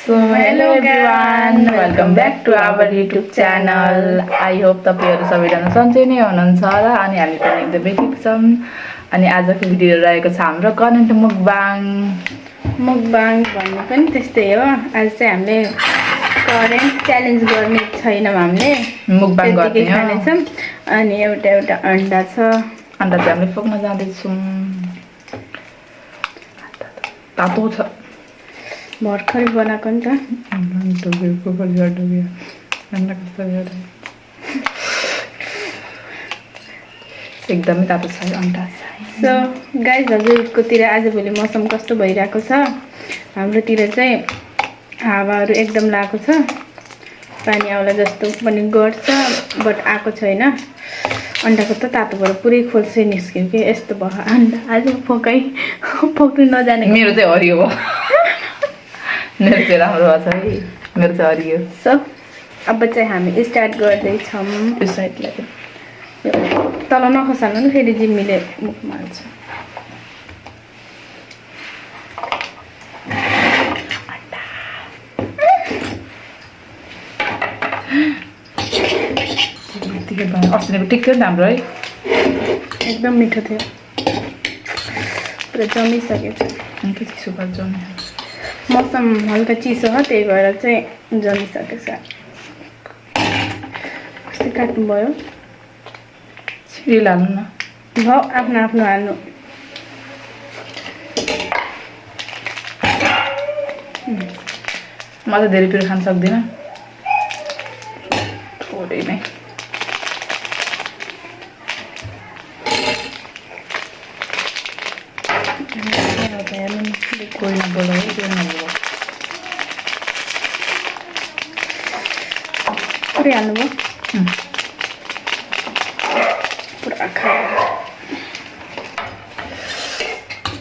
So hello everyone, welcome back to our YouTube channel. I hope तपाईहरु सबैजना सन्चै नै हुनुहुन्छ होला अनि हामी पनि एकदमै ठिक छौं। अनि आजको भिडियो रहेको छ हाम्रो करेन्ट मुकबाङ भन्ने पनि त्यस्तै हो। आज चाहिँ हामीले करेन्ट च्यालेन्ज गर्ने छैनौं, हामीले मुकबाङ गर्ने खानेछौं। अनि एउटा अन्डा छ, अन्डा चाहिँ हामीले फोक्न जाँदै छौं। तातो छ, भर्खरै बनाएको नि त। एकदमै तातो छ अन्डा। सो गाइज, हजुरकोतिर आजभोलि मौसम कस्तो भइरहेको छ? हाम्रोतिर चाहिँ हावाहरू एकदम लागेको छ, पानी आउला जस्तो पनि गर्छ, बट आएको छैन। अन्डाको त तातो भएर पुरै खोल्से निस्क्यो कि यस्तो भयो। अन्डा आज फोक्नु नजाने। मेरो चाहिँ हरियो हो, मेरो चाहिँ राम्रो भएको छ है, मेरो चाहिँ हरियो। सो अब चाहिँ हामी स्टार्ट गर्दैछौँ। यो साइडलाई तल नखसाल्नु नि, फेरि जिम्मीले मुखमा हाल्छ। अस्तिको ठिक थियो नि हाम्रो है, एकदम मिठो थियो, पुरा जमिसकेको छ। चिसो भएर जम्यो। मौसम हल्का चिसो हो, त्यही भएर चाहिँ जमिसकेको छ। कस्तो काट्नुभयो? छिरिल हाल्नु न, भयो आफ्नो आफ्नो हाल्नु। म त धेरै पिरो खान सक्दिनँ, थोरै नै। कोही नबोल है, कोही नबोल। पुरै हाल्नुभयो, पुरा खायो।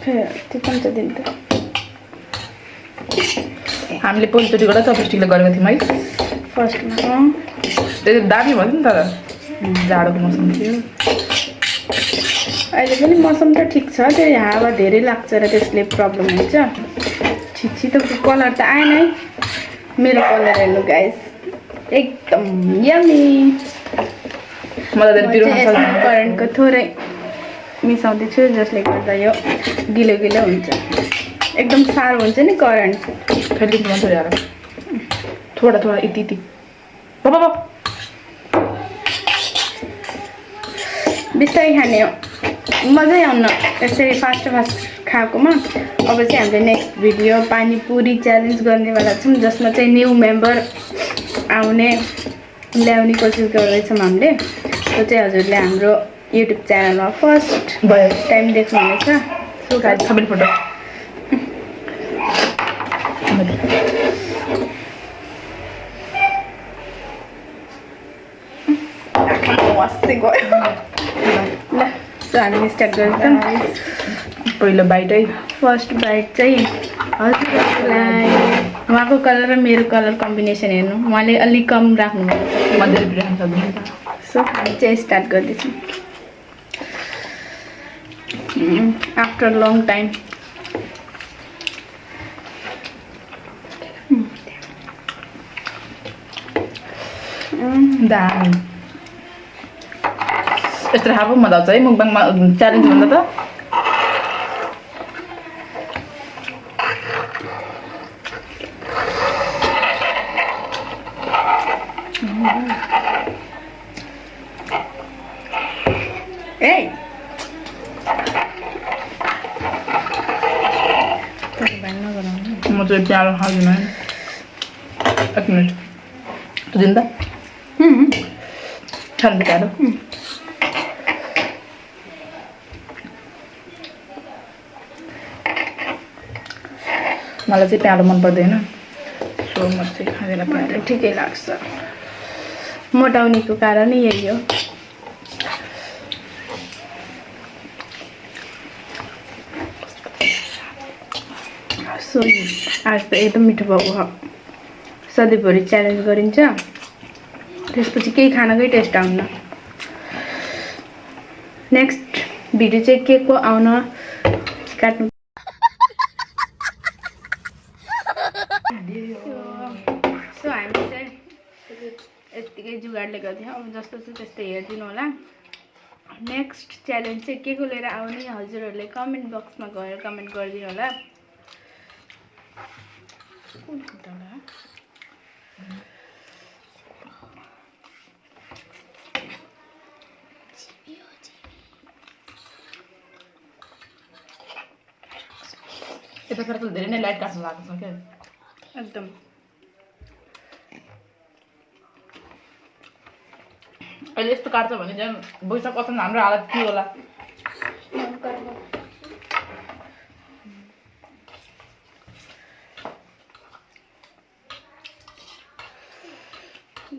त्यो चम्चा दिनु त। हामीले पहिलोचोटि गर्दा चपस्टिकले गरेको थियौँ है फर्स्टमा। त्यो दामी भयो नि तर जाडोको मौसम थियो। अहिले पनि मौसम त ठिक छ, त्यो हावा धेरै लाग्छ र त्यसले प्रब्लम हुन्छ। छिटो कलर त आएन है, मेरो कलर हेर्नु गाइस, एकदम यम्मी। करेन्टको थोरै मिसाउँदैछु, जसले गर्दा यो गिलो गिलो हुन्छ। एकदम साह्रो हुन्छ नि करेन्ट। फेरि मात्रै हाल, थोडा थोडा यति यति बिस्तारै खाने हो, मजै आउन यसरी फास्ट खाएकोमा। अब चाहिँ हामीले नेक्स्ट भिडियो पानीपुरी च्यालेन्ज गर्नेवाला छौँ, जसमा चाहिँ न्यू मेम्बर ल्याउने कोसिस गर्दैछौँ हामीले। त्यो चाहिँ हजुरले हाम्रो युट्युब च्यानलमा फर्स्ट टाइम देख्नुहुनेछ। सबै फोटो ल, सो हामी स्टार्ट गर्छौँ। पहिलो बाइटै, फर्स्ट बाइट चाहिँ हजुरलाई। उहाँको कलर र मेरो कलर कम्बिनेसन हेर्नु, उहाँले अलिक कम राख्नुभएको छ। म धेरै पिरो खान सक्दिनँ। सो हामी चाहिँ स्टार्ट गर्दैछौँ आफ्टर लङ टाइम। दामी, यस्तो खाएको मजा आउँछ है मुकबाङमा च्यालेन्ज भन्दा त। म चाहिँ प्यारो खाँदिनँ। एक मिनट दिनु त, खानु प्यारो। मलाई चाहिँ प्यारो मन पर्दैन, सो म चाहिँ खाँदिनँ प्यारो। ठिकै लाग्छ, मोटाउनेको कारण यही हो। सो आज त एकदम मिठो भएको हो। सधैँभरि च्यालेन्ज गरिन्छ, त्यसपछि केही खानाकै टेस्ट आउन। नेक्स्ट भिडियो चाहिँ के को आउन काट्नु यतिकै जुगाडले गर्थेँ अब जस्तो छ त्यस्तै हेरिदिनु होला नेक्स्ट च्यालेन्ज चाहिँ के को लिएर आउने हजुरहरूले कमेन्ट बक्समा गएर कमेन्ट गरिदिनु होला यतातिर त धेरै नै लाइट काट्नु लागेको छ क्या एकदम अहिले यस्तो काट्छ भने चाहिँ वैशाख असन हाम्रो हालत के होला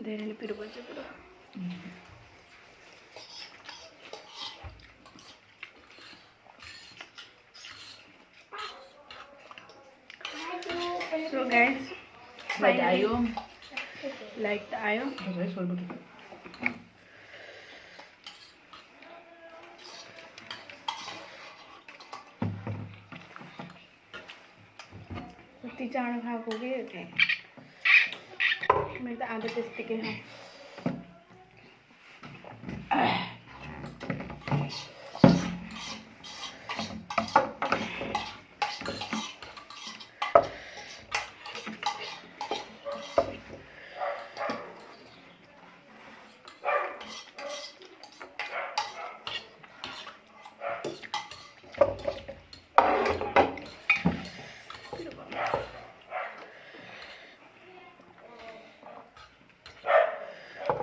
धेरै नै पिरो भन्छ पुरो सो गाइस लाइट आयो लाइट त आयो कति चाँडो खाएको के मेरो त आधा त्यस्तिकै खाएँ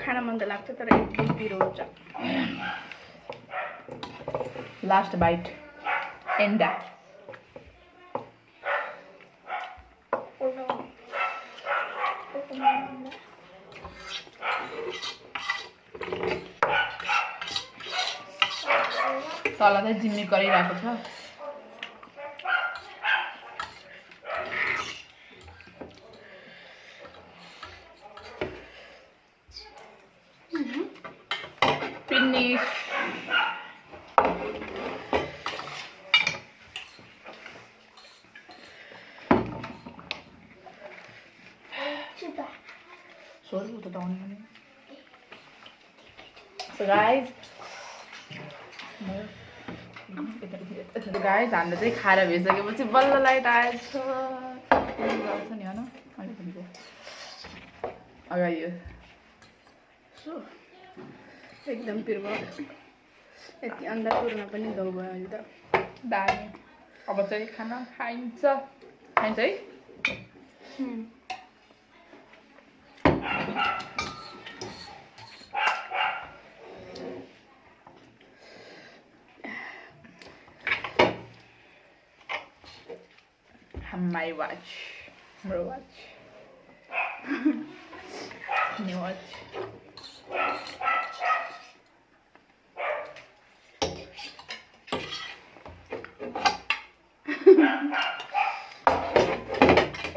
खाना मन त लाग्छ तर एकदम पिरो हुन्छ लास्ट बाइट एन्डा तल चाहिँ जिम्मी गरिरहेको छ finish sorry udah tahun ini so guys हामीले चाहिँ खाएर भइसकेपछि बल्ल लाइट आएछ नि होइन अगाडि सो एकदम पिरो भयो यति अन्धापुरमा पनि धौ भयो अहिले त दामी अब चाहिँ खाना खाइन्छ खाइन्छ है my watch bro watch new watch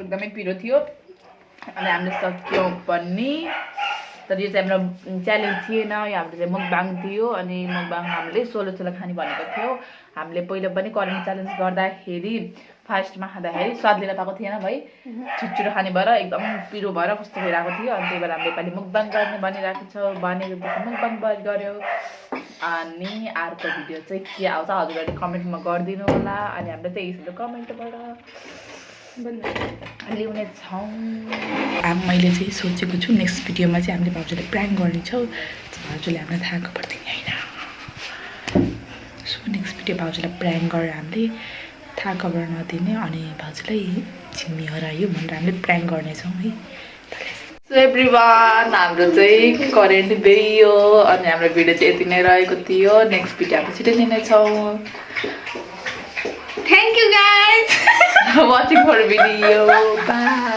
एकदमै पिरो थियो अनि हामीले सक्यौँ पनि तर यो चाहिँ हाम्रो च्यालेन्ज थिएन यो हाम्रो चाहिँ मुकबाङ थियो अनि मुकबाङ हामीले सोलो खाने भनेको थियो हामीले पहिला पनि करेन्ट च्यालेन्ज गर्दाखेरि फर्स्टमा खाँदाखेरि स्वाद लिन पाएको थिएन भाइ छिटो खाने भएर एकदम पिरो भएर कस्तो भइरहेको थियो अनि त्यही भएर हामीले नेपाली मुकबाङ गर्ने भनिरहेको छ भनेको मुकबाङ गर्यो अनि अर्को भिडियो चाहिँ के आउँछ हजुरहरूले कमेन्टमा गरिदिनु होला अनि हामीले चाहिँ यसो कमेन्टबाट ल्याउने छौँ मैले चाहिँ सोचेको छु नेक्स्ट भिडियोमा चाहिँ हामीले भाउजूलाई प्र्याङ्क गर्नेछौँ भाउजूले हामीलाई थाहा पर्दैन होइन सो नेक्स्ट भिडियो भाउजूलाई प्र्याङ्क गरेर हामीले थाहा खबर नदिने अनि भाउजूलाई छिम्मी हरायो भनेर हामीले प्र्याङ्क गर्नेछौँ है सो एभ्रिवान हाम्रो चाहिँ करेन्ट गयो अनि हाम्रो भिडियो चाहिँ यति नै रहेको थियो नेक्स्ट भिडियो हामी छिटै लिनेछौँ thank you guys watching for video. Bye.